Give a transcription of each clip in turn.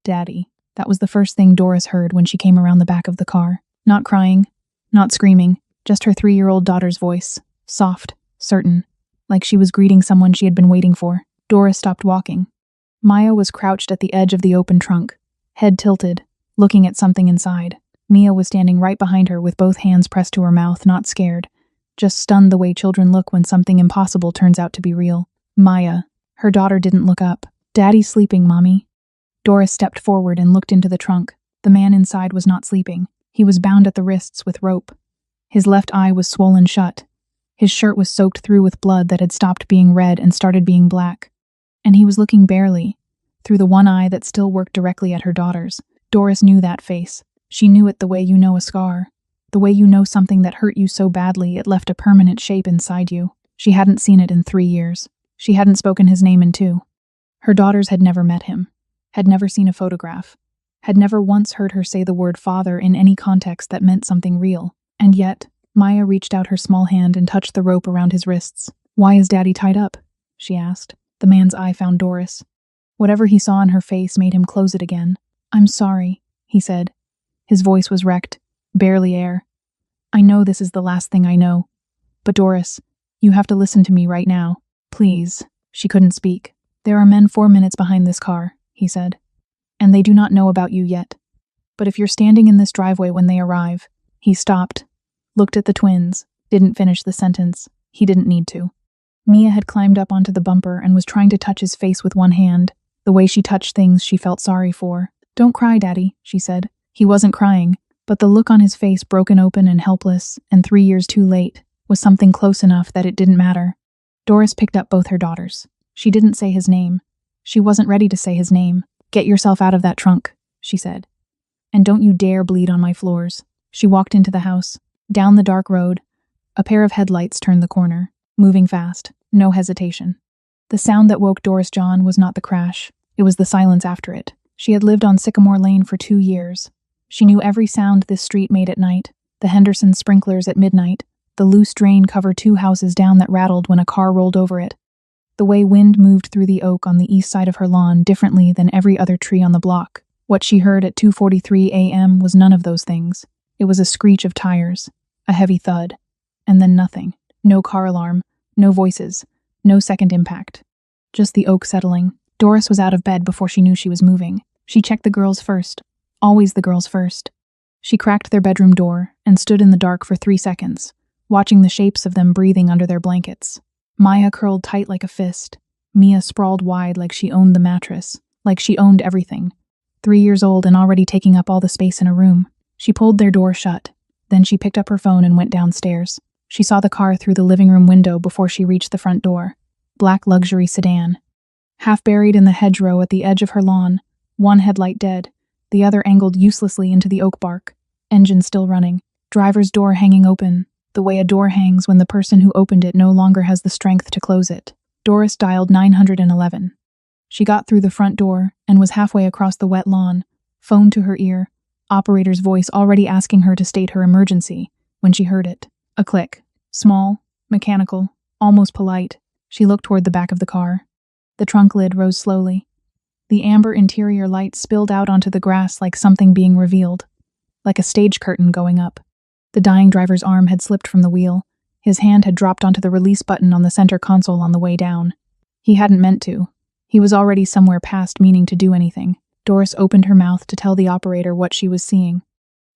Daddy. That was the first thing Doris heard when she came around the back of the car. Not crying, not screaming, just her 3-year-old daughter's voice. Soft, certain, like she was greeting someone she had been waiting for. Doris stopped walking. Maya was crouched at the edge of the open trunk, head tilted, looking at something inside. Mia was standing right behind her with both hands pressed to her mouth, not scared, just stunned the way children look when something impossible turns out to be real. Maya. Her daughter didn't look up. Daddy's sleeping, Mommy. Doris stepped forward and looked into the trunk. The man inside was not sleeping. He was bound at the wrists with rope. His left eye was swollen shut. His shirt was soaked through with blood that had stopped being red and started being black. And he was looking barely, through the one eye that still worked directly at her daughter's. Doris knew that face. She knew it the way you know a scar. The way you know something that hurt you so badly it left a permanent shape inside you. She hadn't seen it in 3 years. She hadn't spoken his name in 2. Her daughters had never met him, had never seen a photograph, had never once heard her say the word father in any context that meant something real. And yet, Maya reached out her small hand and touched the rope around his wrists. "Why is Daddy tied up?" she asked. The man's eye found Doris. Whatever he saw in her face made him close it again. "I'm sorry," he said. His voice was wrecked, barely air. "I know this is the last thing I know. But Doris, you have to listen to me right now. Please." She couldn't speak. "There are men 4 minutes behind this car," he said. "And they do not know about you yet. But if you're standing in this driveway when they arrive..." He stopped, looked at the twins, didn't finish the sentence. He didn't need to. Mia had climbed up onto the bumper and was trying to touch his face with one hand, the way she touched things she felt sorry for. "Don't cry, Daddy," she said. He wasn't crying, but the look on his face, broken open and helpless, and 3 years too late, was something close enough that it didn't matter. Doris picked up both her daughters. She didn't say his name. She wasn't ready to say his name. "Get yourself out of that trunk," she said. "And don't you dare bleed on my floors." She walked into the house, down the dark road. A pair of headlights turned the corner, moving fast, no hesitation. The sound that woke Doris John was not the crash. It was the silence after it. She had lived on Sycamore Lane for 2 years. She knew every sound this street made at night, the Henderson sprinklers at midnight, the loose drain cover 2 houses down that rattled when a car rolled over it, the way wind moved through the oak on the east side of her lawn differently than every other tree on the block. What she heard at 2:43 a.m. was none of those things. It was a screech of tires, a heavy thud, and then nothing. No car alarm, no voices, no second impact. Just the oak settling. Doris was out of bed before she knew she was moving. She checked the girls first. Always the girls first. She cracked their bedroom door and stood in the dark for 3 seconds, watching the shapes of them breathing under their blankets. Maya curled tight like a fist. Mia sprawled wide like she owned the mattress, like she owned everything. 3 years old and already taking up all the space in a room. She pulled their door shut. Then she picked up her phone and went downstairs. She saw the car through the living room window before she reached the front door. Black luxury sedan. Half buried in the hedgerow at the edge of her lawn, one headlight dead, the other angled uselessly into the oak bark. Engine still running. Driver's door hanging open, the way a door hangs when the person who opened it no longer has the strength to close it. Doris dialed 911. She got through the front door and was halfway across the wet lawn, phone to her ear, operator's voice already asking her to state her emergency, when she heard it. A click. Small, mechanical, almost polite. She looked toward the back of the car. The trunk lid rose slowly. The amber interior light spilled out onto the grass like something being revealed, like a stage curtain going up. The dying driver's arm had slipped from the wheel. His hand had dropped onto the release button on the center console on the way down. He hadn't meant to. He was already somewhere past meaning to do anything. Doris opened her mouth to tell the operator what she was seeing.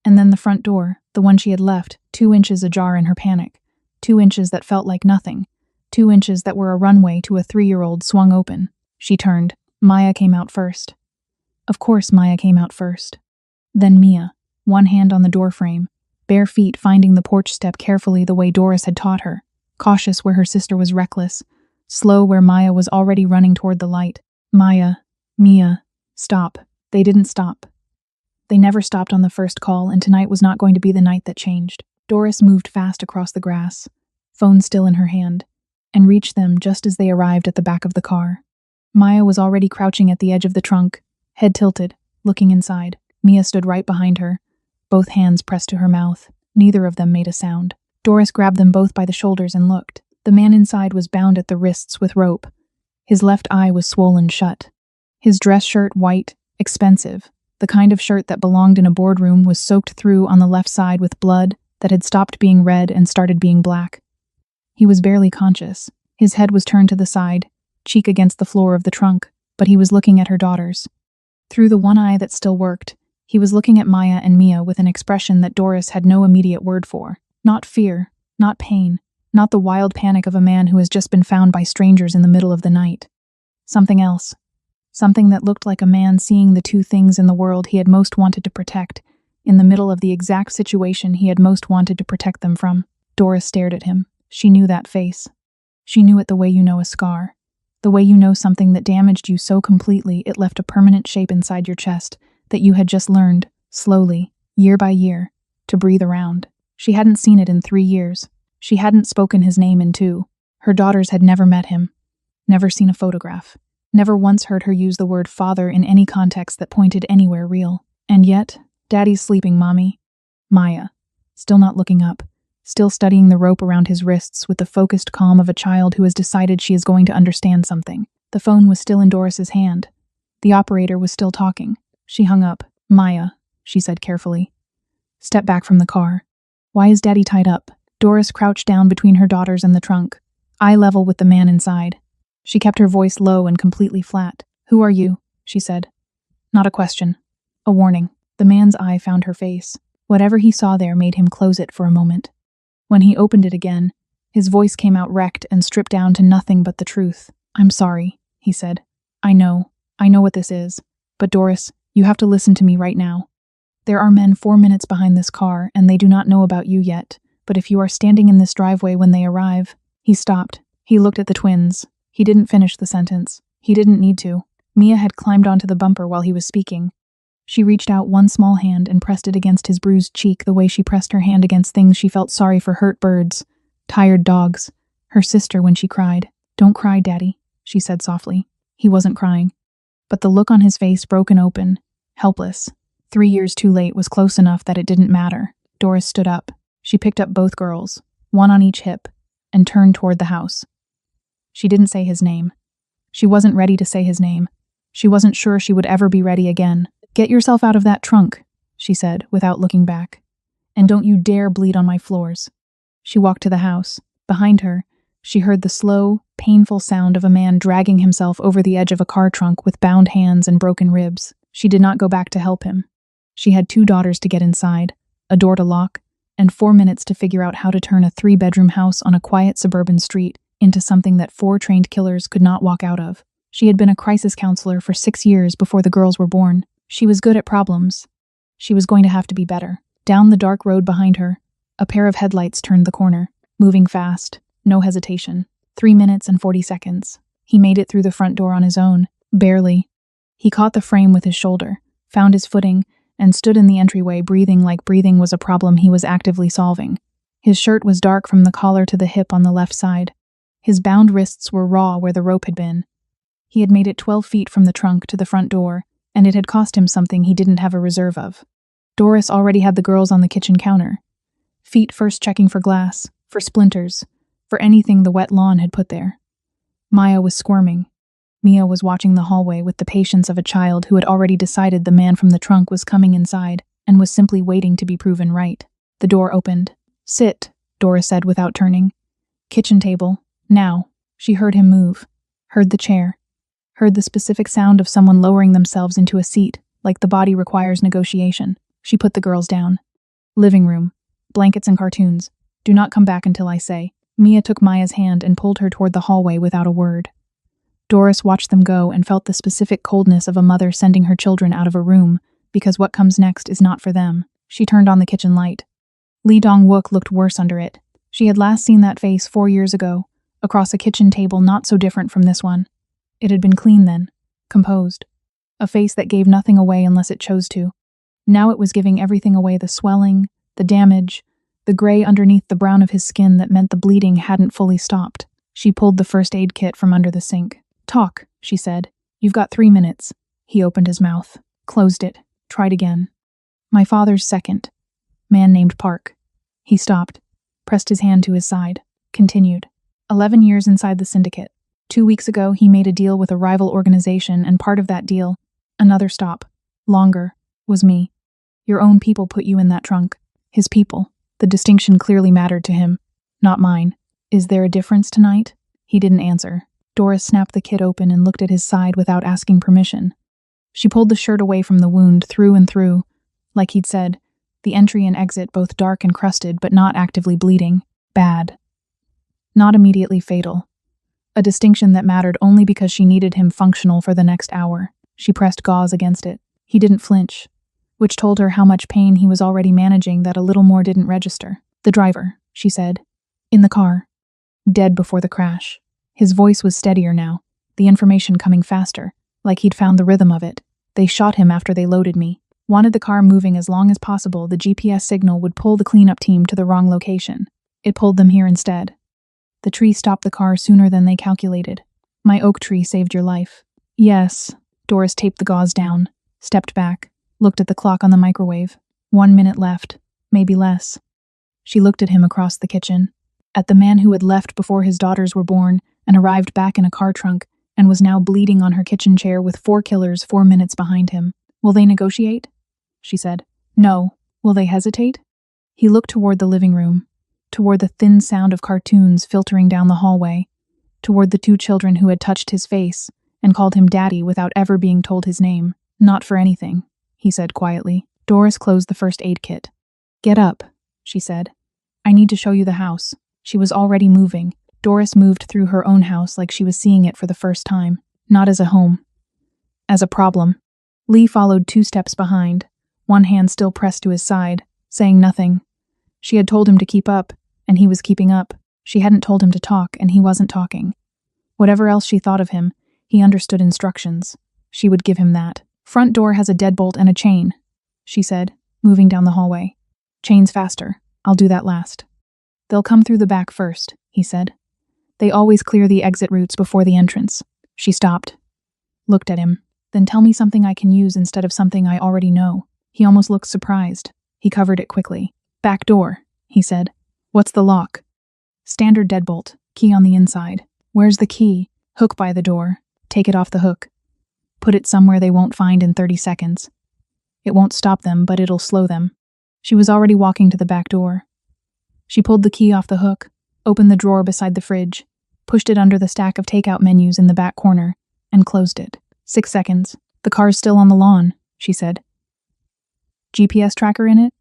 And then the front door, the one she had left, 2 inches ajar in her panic. 2 inches that felt like nothing. 2 inches that were a runway to a 3-year-old swung open. She turned. Maya came out first. Of course Maya came out first. Then Mia, one hand on the doorframe, bare feet finding the porch step carefully the way Doris had taught her, cautious where her sister was reckless, slow where Maya was already running toward the light. Mia, stop. They didn't stop. They never stopped on the first call, and tonight was not going to be the night that changed. Doris moved fast across the grass, phone still in her hand, and reached them just as they arrived at the back of the car. Maya was already crouching at the edge of the trunk, head tilted, looking inside. Mia stood right behind her, both hands pressed to her mouth. Neither of them made a sound. Doris grabbed them both by the shoulders and looked. The man inside was bound at the wrists with rope. His left eye was swollen shut. His dress shirt white, Expensive. The kind of shirt that belonged in a boardroom was soaked through on the left side with blood that had stopped being red and started being black. He was barely conscious. His head was turned to the side, cheek against the floor of the trunk, but he was looking at her daughters. Through the one eye that still worked, he was looking at Maya and Mia with an expression that Doris had no immediate word for. Not fear, not pain, not the wild panic of a man who has just been found by strangers in the middle of the night. Something else. Something that looked like a man seeing the two things in the world he had most wanted to protect, in the middle of the exact situation he had most wanted to protect them from. Doris stared at him. She knew that face. She knew it the way you know a scar. The way you know something that damaged you so completely it left a permanent shape inside your chest that you had just learned, slowly, year by year, to breathe around. She hadn't seen it in 3 years. She hadn't spoken his name in 2. Her daughters had never met him, never seen a photograph, never once heard her use the word father in any context that pointed anywhere real. And yet, Daddy's sleeping, Mommy. Maya, still not looking up, still studying the rope around his wrists with the focused calm of a child who has decided she is going to understand something. The phone was still in Doris's hand. The operator was still talking. She hung up. Maya, she said carefully. Step back from the car. Why is Daddy tied up? Doris crouched down between her daughters and the trunk, eye level with the man inside. She kept her voice low and completely flat. Who are you? She said. Not a question. A warning. The man's eye found her face. Whatever he saw there made him close it for a moment. When he opened it again, his voice came out wrecked and stripped down to nothing but the truth. I'm sorry, he said. I know what this is. But Doris, you have to listen to me right now. There are men 4 minutes behind this car, and they do not know about you yet. But if you are standing in this driveway when they arrive... He stopped. He looked at the twins. He didn't finish the sentence. He didn't need to. Mia had climbed onto the bumper while he was speaking. She reached out one small hand and pressed it against his bruised cheek the way she pressed her hand against things she felt sorry for: hurt birds, tired dogs, her sister when she cried. Don't cry, Daddy, she said softly. He wasn't crying. But the look on his face, broken open, helpless. 3 years too late, was close enough that it didn't matter. Doris stood up. She picked up both girls, one on each hip, and turned toward the house. She didn't say his name. She wasn't ready to say his name. She wasn't sure she would ever be ready again. Get yourself out of that trunk, she said, without looking back. And don't you dare bleed on my floors. She walked to the house. Behind her, she heard the slow, painful sound of a man dragging himself over the edge of a car trunk with bound hands and broken ribs. She did not go back to help him. She had 2 daughters to get inside, a door to lock, and 4 minutes to figure out how to turn a 3-bedroom house on a quiet suburban street into something that 4 trained killers could not walk out of. She had been a crisis counselor for 6 years before the girls were born. She was good at problems. She was going to have to be better. Down the dark road behind her, a pair of headlights turned the corner, moving fast, no hesitation. 3 minutes and 40 seconds. He made it through the front door on his own, barely. He caught the frame with his shoulder, found his footing, and stood in the entryway, breathing like breathing was a problem he was actively solving. His shirt was dark from the collar to the hip on the left side. His bound wrists were raw where the rope had been. He had made it 12 feet from the trunk to the front door, and it had cost him something he didn't have a reserve of. Doris already had the girls on the kitchen counter. Feet first checking for glass, for splinters, for anything the wet lawn had put there. Maya was squirming. Mia was watching the hallway with the patience of a child who had already decided the man from the trunk was coming inside and was simply waiting to be proven right. The door opened. Sit, Doris said without turning. Kitchen table. Now. She heard him move. Heard the chair. Heard the specific sound of someone lowering themselves into a seat, like the body requires negotiation. She put the girls down. Living room. Blankets and cartoons. Do not come back until I say. Mia took Maya's hand and pulled her toward the hallway without a word. Doris watched them go and felt the specific coldness of a mother sending her children out of a room, because what comes next is not for them. She turned on the kitchen light. Lee Dong-wook looked worse under it. She had last seen that face 4 years ago, across a kitchen table not so different from this one. It had been clean then, composed. A face that gave nothing away unless it chose to. Now it was giving everything away: the swelling, the damage, the gray underneath the brown of his skin that meant the bleeding hadn't fully stopped. She pulled the first aid kit from under the sink. Talk, she said. You've got 3 minutes. He opened his mouth, closed it, tried again. My father's second. Man named Park. He stopped, pressed his hand to his side, continued. 11 years inside the syndicate. 2 weeks ago, he made a deal with a rival organization, and part of that deal, Another stop. Longer. Was me. Your own people put you in that trunk. His people. The distinction clearly mattered to him. Not mine. Is there a difference tonight? He didn't answer. Doris snapped the kit open and looked at his side without asking permission. She pulled the shirt away from the wound through and through. Like he'd said, the entry and exit both dark and crusted but not actively bleeding. Bad. Not immediately fatal. A distinction that mattered only because she needed him functional for the next hour. She pressed gauze against it. He didn't flinch, which told her how much pain he was already managing that a little more didn't register. The driver, she said. In the car. Dead before the crash. His voice was steadier now, the information coming faster, like he'd found the rhythm of it. They shot him after they loaded me. Wanted the car moving as long as possible. The GPS signal would pull the cleanup team to the wrong location. It pulled them here instead. The tree stopped the car sooner than they calculated. My oak tree saved your life. Yes. Doris taped the gauze down, stepped back, looked at the clock on the microwave. 1 minute left, maybe less. She looked at him across the kitchen, at the man who had left before his daughters were born and arrived back in a car trunk and was now bleeding on her kitchen chair with 4 killers 4 minutes behind him. Will they negotiate? She said. No. Will they hesitate? He looked toward the living room, toward the thin sound of cartoons filtering down the hallway, toward the 2 children who had touched his face and called him Daddy without ever being told his name. Not for anything, he said quietly. Doris closed the first aid kit. Get up, she said. I need to show you the house. She was already moving. Doris moved through her own house like she was seeing it for the first time, not as a home. As a problem. Lee followed 2 steps behind, one hand still pressed to his side, saying nothing. She had told him to keep up, and he was keeping up. She hadn't told him to talk, and he wasn't talking. Whatever else she thought of him, he understood instructions. She would give him that. Front door has a deadbolt and a chain, she said, moving down the hallway. Chain's faster. I'll do that last. They'll come through the back first, he said. They always clear the exit routes before the entrance. She stopped. Looked at him. Then tell me something I can use instead of something I already know. He almost looked surprised. He covered it quickly. Back door, he said. What's the lock? Standard deadbolt. Key on the inside. Where's the key? Hook by the door. Take it off the hook. Put it somewhere they won't find in 30 seconds. It won't stop them, but it'll slow them. She was already walking to the back door. She pulled the key off the hook, opened the drawer beside the fridge, pushed it under the stack of takeout menus in the back corner, and closed it. 6 seconds. The car's still on the lawn, she said. GPS tracker in it?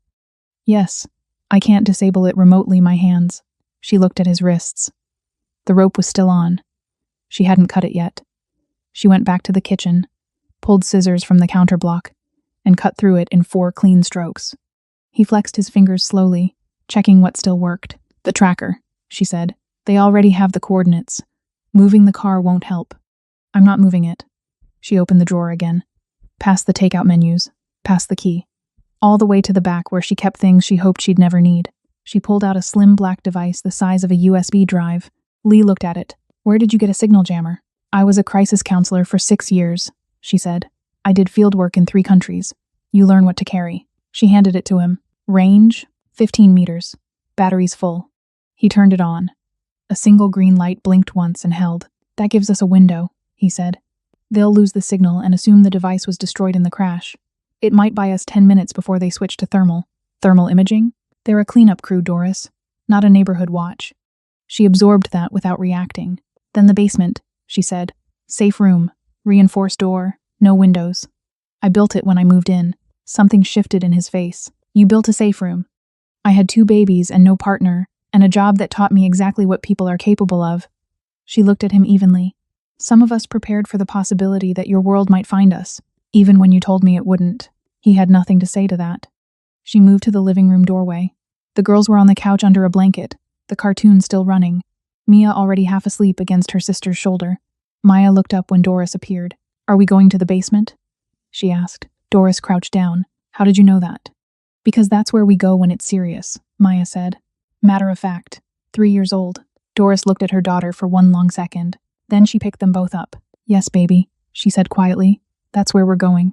Yes. I can't disable it remotely, my hands. She looked at his wrists. The rope was still on. She hadn't cut it yet. She went back to the kitchen, pulled scissors from the counter block, and cut through it in 4 clean strokes. He flexed his fingers slowly, checking what still worked. The tracker, she said. They already have the coordinates. Moving the car won't help. I'm not moving it. She opened the drawer again. Past the takeout menus. Past the key. All the way to the back where she kept things she hoped she'd never need. She pulled out a slim black device the size of a USB drive. Lee looked at it. Where did you get a signal jammer? I was a crisis counselor for 6 years, she said. I did field work in 3 countries. You learn what to carry. She handed it to him. Range? 15 meters. Batteries full. He turned it on. A single green light blinked once and held. That gives us a window, he said. They'll lose the signal and assume the device was destroyed in the crash. It might buy us 10 minutes before they switch to thermal. Thermal imaging? They're a cleanup crew, Doris, not a neighborhood watch. She absorbed that without reacting. Then the basement, she said. Safe room, reinforced door, no windows. I built it when I moved in. Something shifted in his face. You built a safe room. I had 2 babies and no partner, and a job that taught me exactly what people are capable of. She looked at him evenly. Some of us prepared for the possibility that your world might find us, even when you told me it wouldn't. He had nothing to say to that. She moved to the living room doorway. The girls were on the couch under a blanket, the cartoon still running. Mia already half asleep against her sister's shoulder. Maya looked up when Doris appeared. Are we going to the basement? She asked. Doris crouched down. How did you know that? Because that's where we go when it's serious, Maya said. Matter of fact. 3 years old. Doris looked at her daughter for 1 long second. Then she picked them both up. Yes, baby, she said quietly. That's where we're going.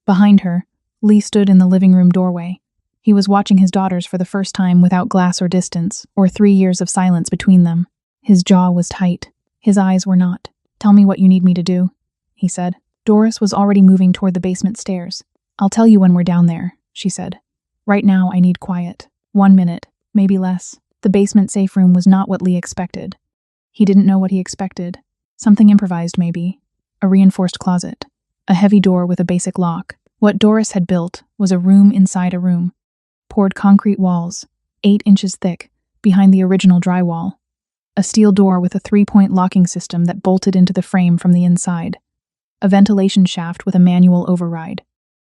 Behind her, Lee stood in the living room doorway. He was watching his daughters for the first time without glass or distance, or 3 years of silence between them. His jaw was tight. His eyes were not. Tell me what you need me to do, he said. Doris was already moving toward the basement stairs. "I'll tell you when we're down there," she said. "Right now, I need quiet. 1 minute, maybe less." The basement safe room was not what Lee expected. He didn't know what he expected. Something improvised, maybe. A reinforced closet. A heavy door with a basic lock. What Doris had built was a room inside a room. Poured concrete walls, 8 inches thick, behind the original drywall. A steel door with a 3-point locking system that bolted into the frame from the inside. A ventilation shaft with a manual override.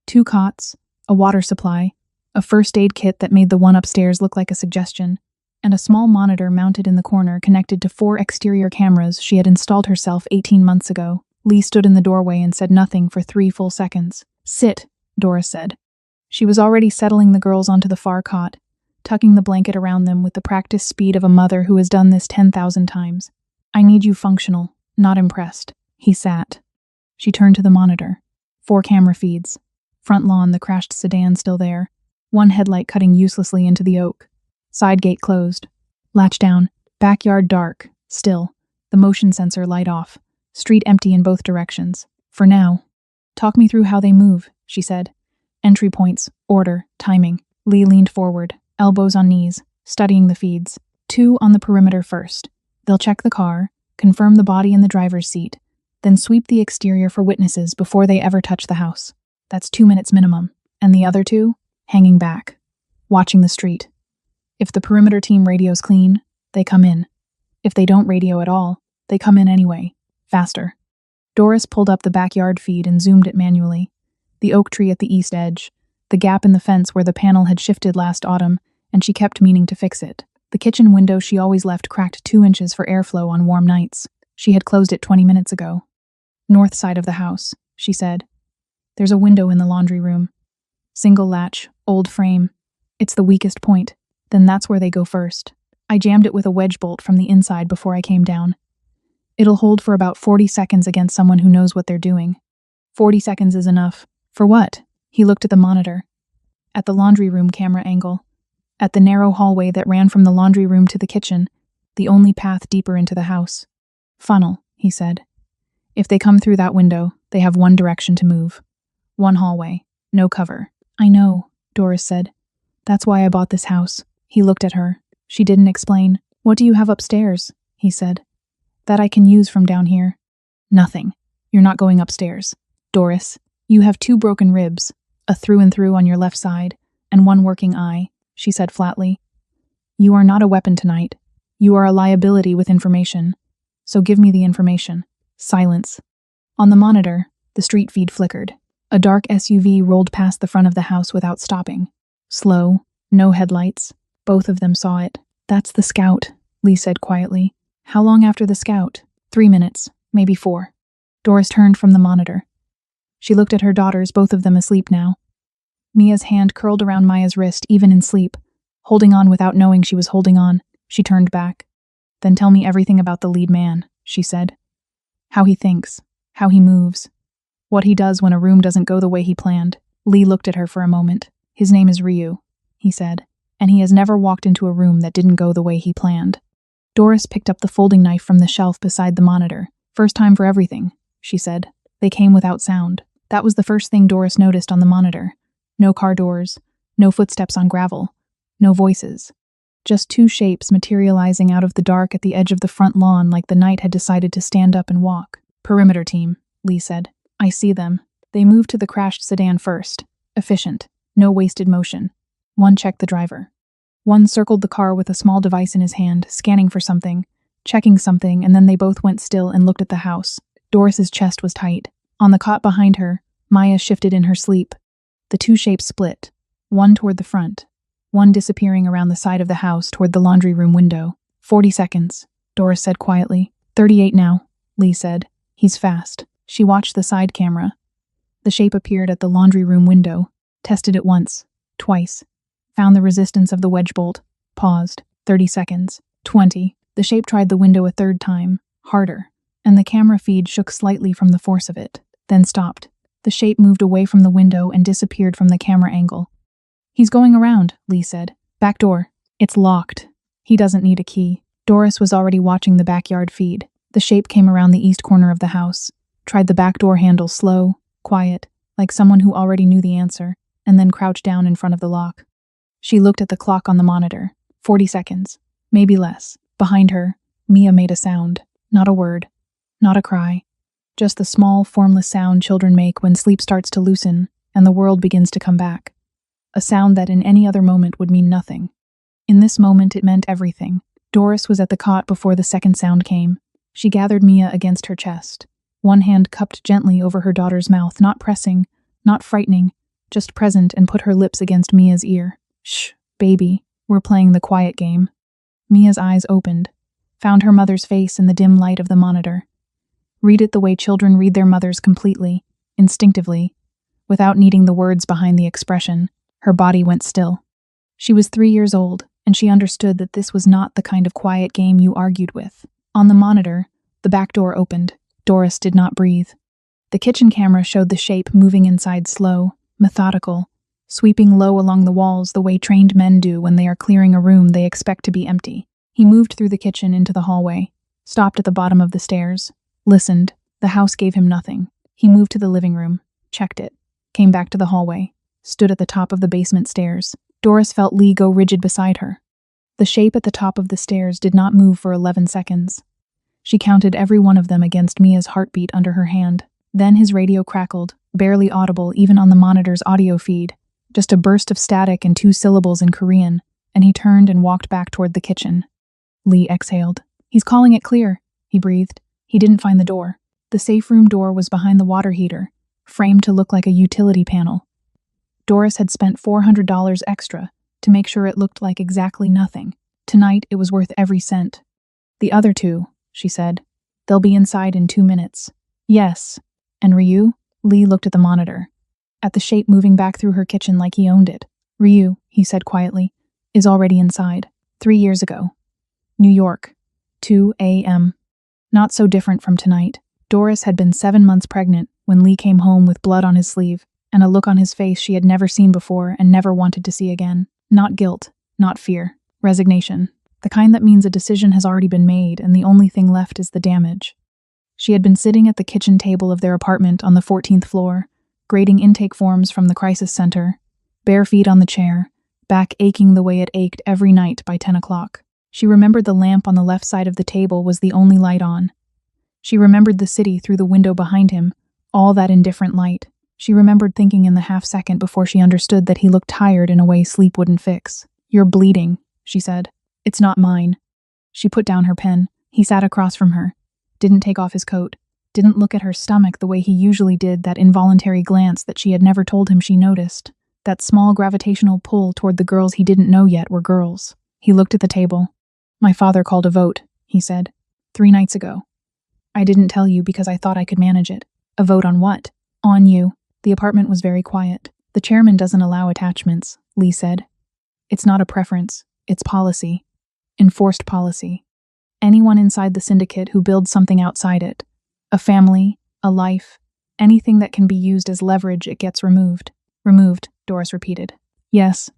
2 cots, a water supply, a first aid kit that made the one upstairs look like a suggestion, and a small monitor mounted in the corner connected to 4 exterior cameras she had installed herself 18 months ago. Lee stood in the doorway and said nothing for 3 full seconds. "Sit," Doris said. She was already settling the girls onto the far cot, tucking the blanket around them with the practiced speed of a mother who has done this 10,000 times. "I need you functional, not impressed." He sat. She turned to the monitor. 4 camera feeds. Front lawn, the crashed sedan still there. 1 headlight cutting uselessly into the oak. Side gate closed. Latch down. Backyard dark. Still. The motion sensor light off. Street empty in both directions. For now. "Talk me through how they move," she said. "Entry points, order, timing." Lee leaned forward, elbows on knees, studying the feeds. 2 on the perimeter first. They'll check the car, confirm the body in the driver's seat, then sweep the exterior for witnesses before they ever touch the house. That's 2 minutes minimum. And the other 2? Hanging back. Watching the street. If the perimeter team radios clean, they come in. If they don't radio at all, they come in anyway. Faster. Doris pulled up the backyard feed and zoomed it manually. The oak tree at the east edge, the gap in the fence where the panel had shifted last autumn, and she kept meaning to fix it. The kitchen window she always left cracked 2 inches for airflow on warm nights. She had closed it 20 minutes ago. "North side of the house," she said. "There's a window in the laundry room. Single latch, old frame. It's the weakest point. Then that's where they go first. I jammed it with a wedge bolt from the inside before I came down. It'll hold for about 40 seconds against someone who knows what they're doing. 40 seconds is enough. For what?" He looked at the monitor. At the laundry room camera angle. At the narrow hallway that ran from the laundry room to the kitchen, the only path deeper into the house. "Funnel," he said. "If they come through that window, they have 1 direction to move. 1 hallway. No cover." "I know," Doris said. "That's why I bought this house." He looked at her. She didn't explain. "What do you have upstairs?" he said. "That I can use from down here." "Nothing. You're not going upstairs. Doris, you have 2 broken ribs, a through and through on your left side, and 1 working eye," she said flatly. "You are not a weapon tonight. You are a liability with information. So give me the information." Silence. On the monitor, the street feed flickered. A dark SUV rolled past the front of the house without stopping. Slow, no headlights. Both of them saw it. "That's the Scout," Lee said quietly. "How long after the Scout?" 3 minutes, maybe 4. Doris turned from the monitor. She looked at her daughters, both of them asleep now. Mia's hand curled around Maya's wrist, even in sleep. Holding on without knowing she was holding on, she turned back. "Then tell me everything about the lead man," she said. "How he thinks, how he moves, what he does when a room doesn't go the way he planned." Lee looked at her for a moment. "His name is Ryu," he said, "and he has never walked into a room that didn't go the way he planned." Doris picked up the folding knife from the shelf beside the monitor. "First time for everything," she said. They came without sound. That was the first thing Doris noticed on the monitor. No car doors, no footsteps on gravel, no voices. Just 2 shapes materializing out of the dark at the edge of the front lawn like the night had decided to stand up and walk. "Perimeter team," Lee said. "I see them. They moved to the crashed sedan first. Efficient. No wasted motion. 1 checked the driver. 1 circled the car with a small device in his hand, scanning for something, checking something, and then they both went still and looked at the house." Doris's chest was tight. On the cot behind her, Maya shifted in her sleep. The 2 shapes split. 1 toward the front. 1 disappearing around the side of the house toward the laundry room window. 40 seconds, Doris said quietly. 38 now, Lee said. "He's fast." She watched the side camera. The shape appeared at the laundry room window, tested it once, twice, found the resistance of the wedge bolt, paused. 30 seconds. 20. The shape tried the window a 3rd time, harder, and the camera feed shook slightly from the force of it, then stopped. The shape moved away from the window and disappeared from the camera angle. "He's going around," Lee said. "Back door. It's locked. He doesn't need a key." Doris was already watching the backyard feed. The shape came around the east corner of the house. tried the back door handle slow, quiet, like someone who already knew the answer, and then crouched down in front of the lock. She looked at the clock on the monitor. 40 seconds. Maybe less. Behind her, Mia made a sound. Not a word. Not a cry. Just the small, formless sound children make when sleep starts to loosen and the world begins to come back. A sound that in any other moment would mean nothing. In this moment, it meant everything. Doris was at the cot before the second sound came. She gathered Mia against her chest, one hand cupped gently over her daughter's mouth, not pressing, not frightening, just present, and put her lips against Mia's ear. Shh, baby, we're playing the quiet game. Mia's eyes opened, found her mother's face in the dim light of the monitor. Read it the way children read their mothers, completely, instinctively, without needing the words behind the expression. Her body went still. She was 3 years old, and she understood that this was not the kind of quiet game you argued with. On the monitor, the back door opened. Doris did not breathe. The kitchen camera showed the shape moving inside, slow, methodical, sweeping low along the walls the way trained men do when they are clearing a room they expect to be empty. He moved through the kitchen into the hallway, stopped at the bottom of the stairs, listened. The house gave him nothing. He moved to the living room, checked it, came back to the hallway, stood at the top of the basement stairs. Doris felt Lee go rigid beside her. The shape at the top of the stairs did not move for 11 seconds. She counted every one of them against Mia's heartbeat under her hand. Then his radio crackled, barely audible even on the monitor's audio feed, just a burst of static and 2 syllables in Korean, and he turned and walked back toward the kitchen. Lee exhaled. He's calling it clear, he breathed. He didn't find the door. The safe room door was behind the water heater, framed to look like a utility panel. Doris had spent $400 extra to make sure it looked like exactly nothing. Tonight, it was worth every cent. The other two, she said. They'll be inside in 2 minutes. Yes. And Ryu? Lee looked at the monitor, at the shape moving back through her kitchen like he owned it. Ryu, he said quietly, is already inside. 3 years ago. New York. 2 a.m. Not so different from tonight. Doris had been 7 months pregnant when Lee came home with blood on his sleeve and a look on his face she had never seen before and never wanted to see again. Not guilt, not fear. Resignation. The kind that means a decision has already been made and the only thing left is the damage. She had been sitting at the kitchen table of their apartment on the 14th floor, grading intake forms from the crisis center, bare feet on the chair, back aching the way it ached every night by 10 o'clock. She remembered the lamp on the left side of the table was the only light on. She remembered the city through the window behind him, all that in different light. She remembered thinking in the half-second before she understood that he looked tired in a way sleep wouldn't fix. You're bleeding, she said. It's not mine. She put down her pen. He sat across from her, didn't take off his coat, didn't look at her stomach the way he usually did, that involuntary glance that she had never told him she noticed, that small gravitational pull toward the girls he didn't know yet were girls. He looked at the table. My father called a vote, he said, 3 nights ago. I didn't tell you because I thought I could manage it. A vote on what? On you. The apartment was very quiet. The chairman doesn't allow attachments, Lee said. It's not a preference. It's policy. Enforced policy. Anyone inside the syndicate who builds something outside it, a family, a life, anything that can be used as leverage, it gets removed. Removed, Doris repeated. Yes.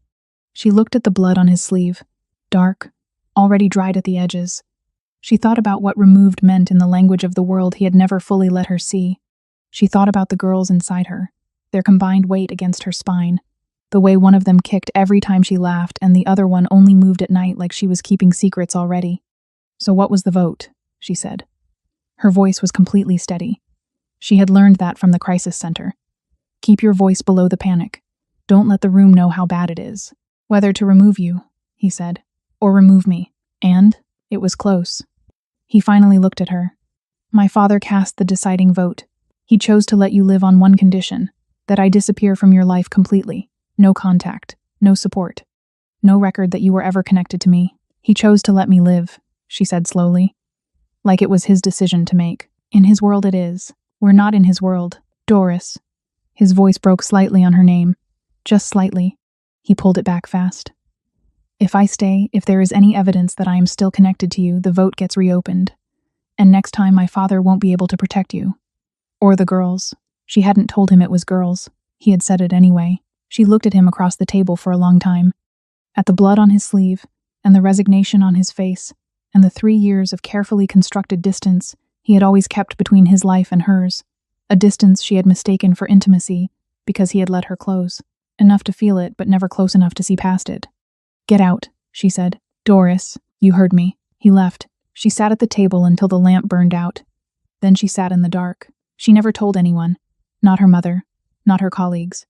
She looked at the blood on his sleeve. Dark, already dried at the edges. She thought about what removed meant in the language of the world he had never fully let her see. She thought about the girls inside her, their combined weight against her spine, the way one of them kicked every time she laughed and the other one only moved at night like she was keeping secrets already. So what was the vote? She said. Her voice was completely steady. She had learned that from the crisis center. Keep your voice below the panic. Don't let the room know how bad it is. Whether to remove you, he said, or remove me. And it was close. He finally looked at her. My father cast the deciding vote. He chose to let you live on one condition, that I disappear from your life completely. No contact, no support, no record that you were ever connected to me. He chose to let me live, she said slowly, like it was his decision to make. In his world it is. We're not in his world. Doris. His voice broke slightly on her name. Just slightly. He pulled it back fast. If I stay, if there is any evidence that I am still connected to you, the vote gets reopened. And next time my father won't be able to protect you. Or the girls. She hadn't told him it was girls. He had said it anyway. She looked at him across the table for a long time. At the blood on his sleeve, and the resignation on his face, and the 3 years of carefully constructed distance he had always kept between his life and hers. a distance she had mistaken for intimacy because he had let her close, enough to feel it but never close enough to see past it. "Get out," she said. "Doris, you heard me." He left. She sat at the table until the lamp burned out. Then she sat in the dark. She never told anyone. Not her mother. Not her colleagues.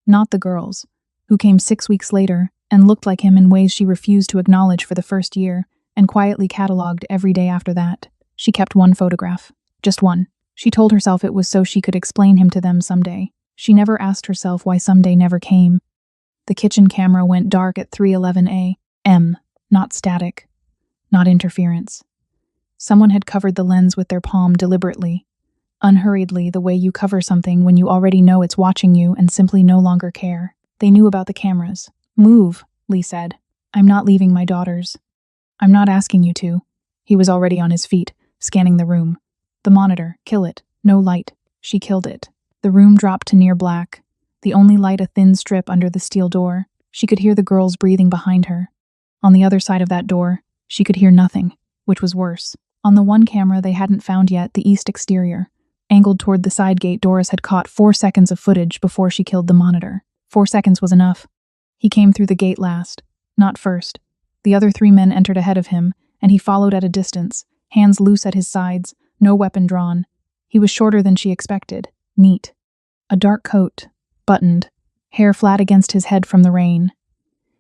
Not the girls, who came 6 weeks later and looked like him in ways she refused to acknowledge for the first year and quietly catalogued every day after that. She kept one photograph. Just one. She told herself it was so she could explain him to them someday. She never asked herself why someday never came. The kitchen camera went dark at 3:11 a.m. Not static. Not interference. Someone had covered the lens with their palm deliberately, unhurriedly, the way you cover something when you already know it's watching you and simply no longer care. They knew about the cameras. "Move," Lee said. "I'm not leaving my daughters." "I'm not asking you to." He was already on his feet, scanning the room. "The monitor, kill it. No light." She killed it. The room dropped to near black, the only light a thin strip under the steel door. She could hear the girls breathing behind her. On the other side of that door, she could hear nothing, which was worse. On the one camera they hadn't found yet, the east exterior, angled toward the side gate, Doris had caught 4 seconds of footage before she killed the monitor. 4 seconds was enough. He came through the gate last, not first. The other 3 men entered ahead of him, and he followed at a distance, hands loose at his sides, no weapon drawn. He was shorter than she expected, neat. A dark coat, buttoned, hair flat against his head from the rain.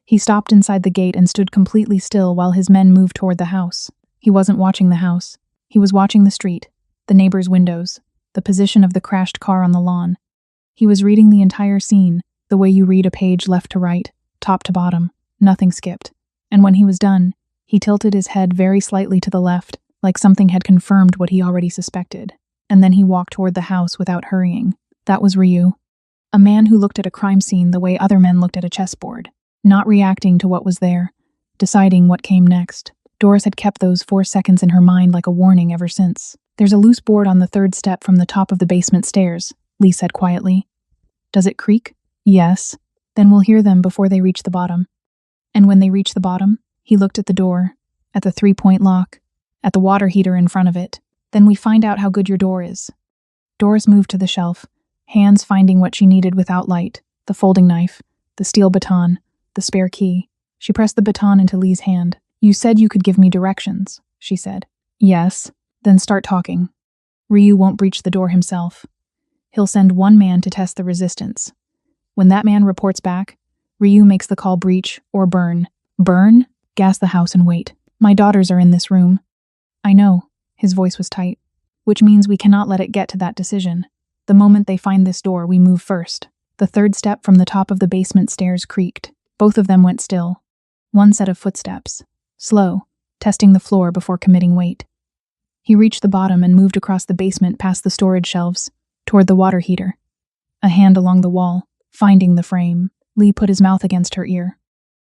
He stopped inside the gate and stood completely still while his men moved toward the house. He wasn't watching the house. He was watching the street, the neighbors' windows, the position of the crashed car on the lawn. He was reading the entire scene, the way you read a page left to right, top to bottom, nothing skipped. And when he was done, he tilted his head very slightly to the left, like something had confirmed what he already suspected. And then he walked toward the house without hurrying. That was Ryu. A man who looked at a crime scene the way other men looked at a chessboard, not reacting to what was there, deciding what came next. Doris had kept those 4 seconds in her mind like a warning ever since. "There's a loose board on the 3rd step from the top of the basement stairs," Lee said quietly. "Does it creak?" "Yes." "Then we'll hear them before they reach the bottom." And when they reach the bottom, he looked at the door, at the 3-point lock, at the water heater in front of it. "Then we find out how good your door is." Doris moved to the shelf, hands finding what she needed without light, the folding knife, the steel baton, the spare key. She pressed the baton into Lee's hand. "You said you could give me directions," she said. "Yes." "Then start talking." "Ryu won't breach the door himself. He'll send 1 man to test the resistance. When that man reports back, Ryu makes the call breach or burn." "Burn?" "Gas the house and wait. My daughters are in this room." "I know." His voice was tight. "Which means we cannot let it get to that decision. The moment they find this door, we move first." The 3rd step from the top of the basement stairs creaked. Both of them went still. 1 set of footsteps. Slow, testing the floor before committing weight. He reached the bottom and moved across the basement past the storage shelves, toward the water heater. A hand along the wall, finding the frame. Lee put his mouth against her ear.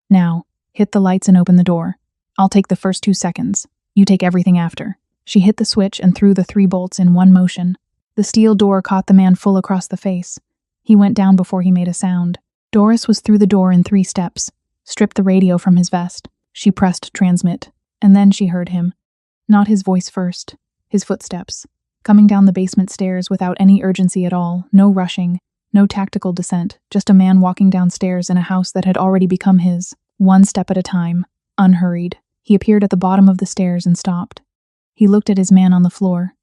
"Now, hit the lights and open the door. I'll take the first 2 seconds. You take everything after." She hit the switch and threw the 3 bolts in one motion. The steel door caught the man full across the face. He went down before he made a sound. Doris was through the door in 3 steps, stripped the radio from his vest. She pressed transmit, and then she heard him. Not his voice first, his footsteps, coming down the basement stairs without any urgency at all, no rushing, no tactical descent, just a man walking downstairs in a house that had already become his, 1 step at a time, unhurried. He appeared at the bottom of the stairs and stopped. He looked at his man on the floor,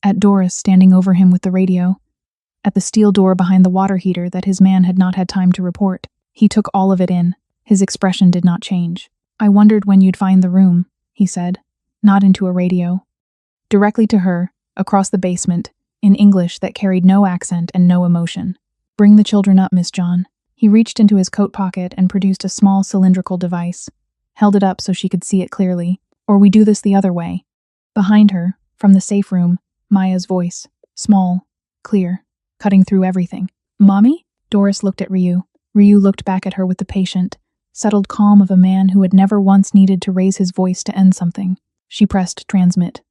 at Doris standing over him with the radio, at the steel door behind the water heater that his man had not had time to report. He took all of it in. His expression did not change. "I wondered when you'd find the room," he said, not into a radio. Directly to her, across the basement, in English that carried no accent and no emotion. "Bring the children up, Miss John." He reached into his coat pocket and produced a small cylindrical device, held it up so she could see it clearly. "Or we do this the other way." Behind her, from the safe room, Maya's voice, small, clear, cutting through everything. "Mommy?" Doris looked at Ryu. Ryu looked back at her with the patient, settled calm of a man who had never once needed to raise his voice to end something. She pressed transmit.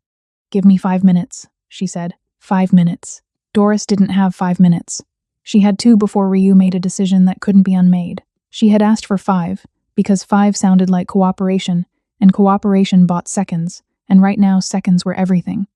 "Give me 5 minutes," she said. 5 minutes. Doris didn't have 5 minutes. She had 2 before Ryu made a decision that couldn't be unmade. She had asked for 5, because 5 sounded like cooperation, and cooperation bought seconds, and right now seconds were everything.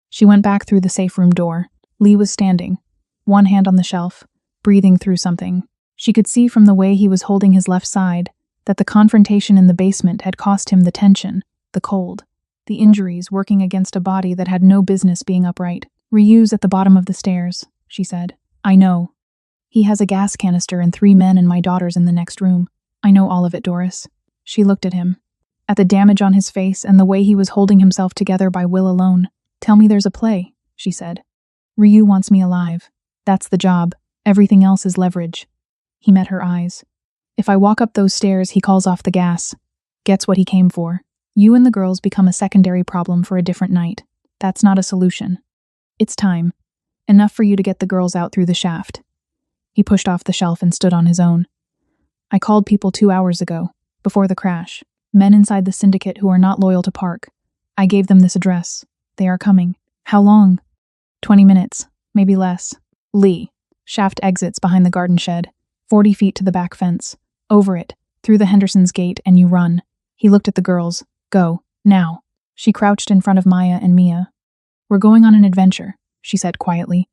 She went back through the safe room door. Lee was standing, one hand on the shelf, breathing through something. She could see from the way he was holding his left side that the confrontation in the basement had cost him the tension, the cold, the injuries working against a body that had no business being upright. "Ryu's at the bottom of the stairs," she said. "I know. He has a gas canister and 3 men and my daughter's in the next room. I know all of it, Doris." She looked at him. At the damage on his face and the way he was holding himself together by will alone. "Tell me there's a play," she said. "Ryu wants me alive. That's the job. Everything else is leverage." He met her eyes. "If I walk up those stairs, he calls off the gas. Gets what he came for. You and the girls become a secondary problem for a different night. That's not a solution. It's time. Enough for you to get the girls out through the shaft." He pushed off the shelf and stood on his own. "I called people 2 hours ago, before the crash. Men inside the syndicate who are not loyal to Park. I gave them this address. They are coming." "How long?" 20 minutes, maybe less." "Lee. Shaft exits behind the garden shed. 40 feet to the back fence. Over it, through the Henderson's gate, and you run." He looked at the girls. "Go, now." She crouched in front of Maya and Mia. "We're going on an adventure," she said quietly.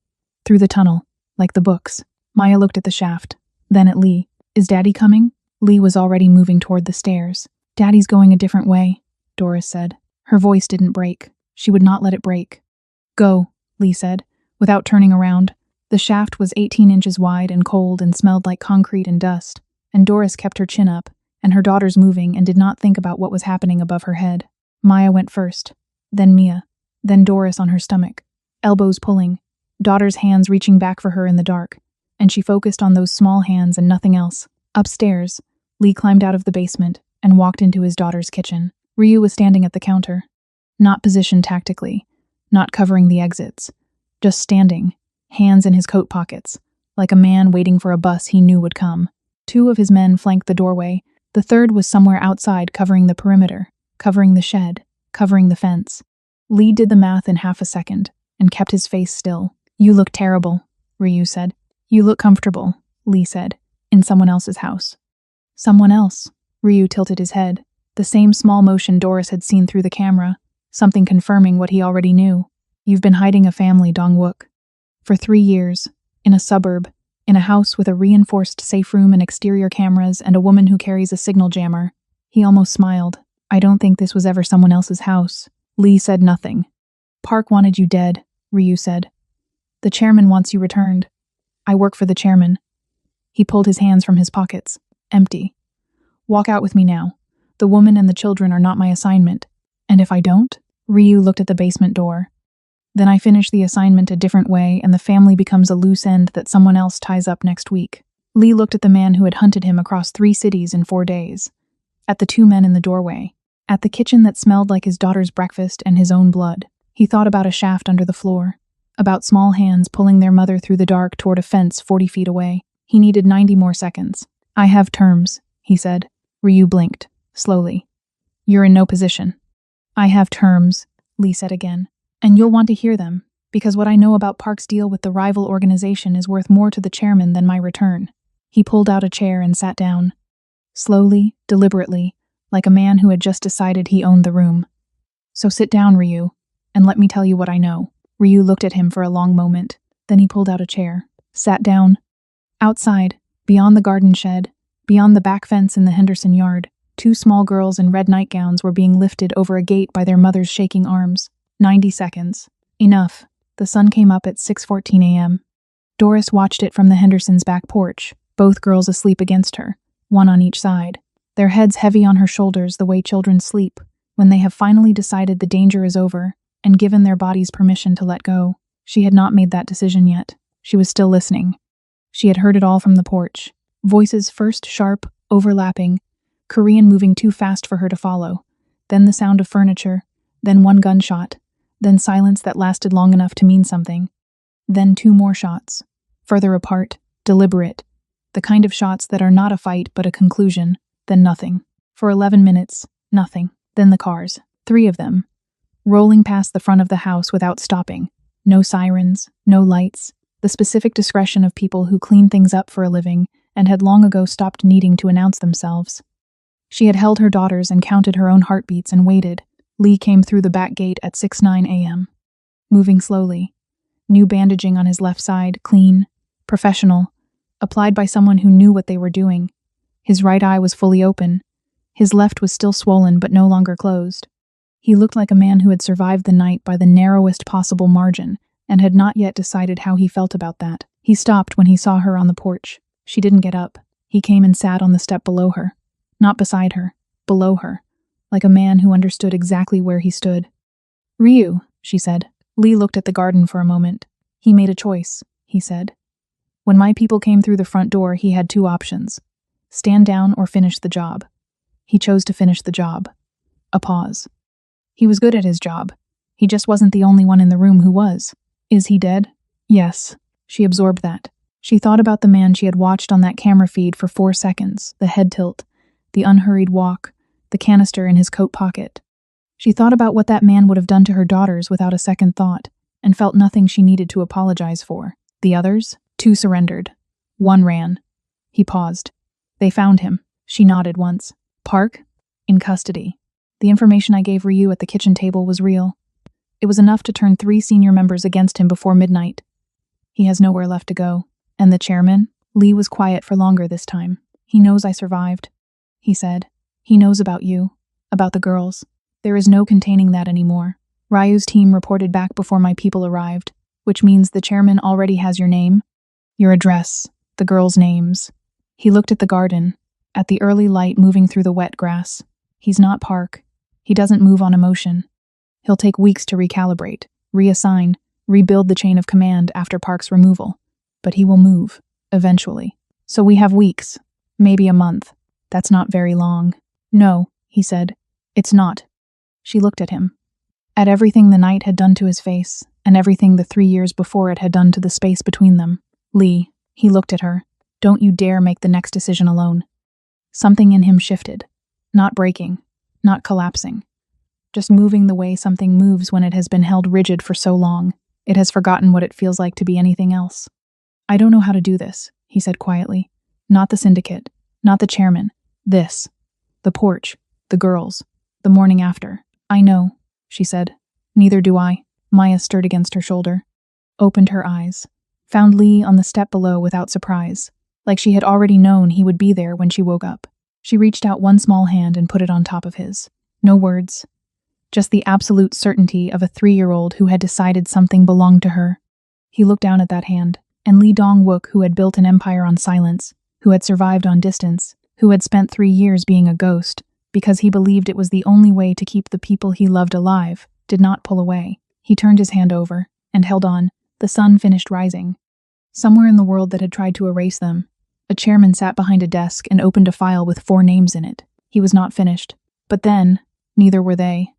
"Through the tunnel, like the books." Maya looked at the shaft, then at Lee. "Is Daddy coming?" Lee was already moving toward the stairs. "Daddy's going a different way," Doris said. Her voice didn't break. She would not let it break. "Go," Lee said, without turning around. The shaft was 18 inches wide and cold and smelled like concrete and dust, and Doris kept her chin up, and her daughters moving and did not think about what was happening above her head. Maya went first, then Mia, then Doris on her stomach, elbows pulling, daughter's hands reaching back for her in the dark, and she focused on those small hands and nothing else. Upstairs, Lee climbed out of the basement and walked into his daughter's kitchen. Ryu was standing at the counter, not positioned tactically, not covering the exits, just standing, hands in his coat pockets, like a man waiting for a bus he knew would come. 2 of his men flanked the doorway. The third was somewhere outside, covering the perimeter, covering the shed, covering the fence. Lee did the math in half a second and kept his face still. "You look terrible," Ryu said. "You look comfortable," Lee said, "in someone else's house." "Someone else?" Ryu tilted his head, the same small motion Doris had seen through the camera, something confirming what he already knew. "You've been hiding a family, Dong-wook. For 3 years, in a suburb, in a house with a reinforced safe room and exterior cameras and a woman who carries a signal jammer." He almost smiled. "I don't think this was ever someone else's house." Lee said nothing. "Park wanted you dead," Ryu said. "The chairman wants you returned. I work for the chairman." He pulled his hands from his pockets, empty. "Walk out with me now. The woman and the children are not my assignment. And if I don't?" Ryu looked at the basement door. "Then I finish the assignment a different way and the family becomes a loose end that someone else ties up next week." Lee looked at the man who had hunted him across 3 cities in 4 days. At the 2 men in the doorway. At the kitchen that smelled like his daughter's breakfast and his own blood. He thought about a shaft under the floor. About small hands pulling their mother through the dark toward a fence 40 feet away. He needed 90 more seconds. "I have terms," he said. Ryu blinked, slowly. "You're in no position." "I have terms," Lee said again. "And you'll want to hear them, because what I know about Park's deal with the rival organization is worth more to the chairman than my return." He pulled out a chair and sat down. Slowly, deliberately, like a man who had just decided he owned the room. "So sit down, Ryu, and let me tell you what I know." Ryu looked at him for a long moment, then he pulled out a chair, sat down. Outside, beyond the garden shed, beyond the back fence in the Henderson yard, 2 small girls in red nightgowns were being lifted over a gate by their mother's shaking arms. 90 seconds. Enough. The sun came up at 6:14 a.m. Doris watched it from the Hendersons' back porch, both girls asleep against her, one on each side, their heads heavy on her shoulders the way children sleep, when they have finally decided the danger is over and given their bodies permission to let go. She had not made that decision yet. She was still listening. She had heard it all from the porch. Voices first sharp, overlapping, Korean moving too fast for her to follow, then the sound of furniture, then 1 gunshot, then silence that lasted long enough to mean something, then 2 more shots, further apart, deliberate, the kind of shots that are not a fight but a conclusion, then nothing. For 11 minutes, nothing. Then the cars, 3 of them, rolling past the front of the house without stopping. No sirens, no lights, the specific discretion of people who clean things up for a living and had long ago stopped needing to announce themselves. She had held her daughters and counted her own heartbeats and waited. Lee came through the back gate at 6:09 a.m. Moving slowly. New bandaging on his left side, clean, professional, applied by someone who knew what they were doing. His right eye was fully open. His left was still swollen but no longer closed. He looked like a man who had survived the night by the narrowest possible margin and had not yet decided how he felt about that. He stopped when he saw her on the porch. She didn't get up. He came and sat on the step below her. Not beside her, below her, like a man who understood exactly where he stood. "Ryu," she said. Lee looked at the garden for a moment. "He made a choice," he said. "When my people came through the front door, he had two options. Stand down or finish the job. He chose to finish the job." A pause. "He was good at his job. He just wasn't the only one in the room who was." "Is he dead?" "Yes." She absorbed that. She thought about the man she had watched on that camera feed for 4 seconds, the head tilt, the unhurried walk, the canister in his coat pocket. She thought about what that man would have done to her daughters without a second thought, and felt nothing she needed to apologize for. The others? 2 surrendered. 1 ran. He paused. "They found him." She nodded once. "Park? In custody. The information I gave Ryu at the kitchen table was real. It was enough to turn 3 senior members against him before midnight. He has nowhere left to go. And the chairman?" Lee was quiet for longer this time. "He knows I survived," he said. "He knows about you, about the girls. There is no containing that anymore. Ryu's team reported back before my people arrived, which means the chairman already has your name, your address, the girls' names." He looked at the garden, at the early light moving through the wet grass. "He's not Park. He doesn't move on emotion. He'll take weeks to recalibrate, reassign, rebuild the chain of command after Park's removal. But he will move, eventually. So we have weeks, maybe a month. That's not very long." "No," he said. "It's not." She looked at him. At everything the night had done to his face, and everything the 3 years before it had done to the space between them. "Lee," he looked at her. "Don't you dare make the next decision alone." Something in him shifted. Not breaking, not collapsing. Just moving the way something moves when it has been held rigid for so long. It has forgotten what it feels like to be anything else. "I don't know how to do this," he said quietly. "Not the syndicate, not the chairman. This. The porch, the girls, the morning after." "I know," she said. "Neither do I." Maya stirred against her shoulder, opened her eyes, found Lee on the step below without surprise, like she had already known he would be there when she woke up. She reached out one small hand and put it on top of his. No words. Just the absolute certainty of a 3-year-old who had decided something belonged to her. He looked down at that hand, and Lee Dong-wook, who had built an empire on silence, who had survived on distance, who had spent 3 years being a ghost, because he believed it was the only way to keep the people he loved alive, did not pull away. He turned his hand over, and held on. The sun finished rising. Somewhere in the world that had tried to erase them, a chairman sat behind a desk and opened a file with 4 names in it. He was not finished. But then, neither were they.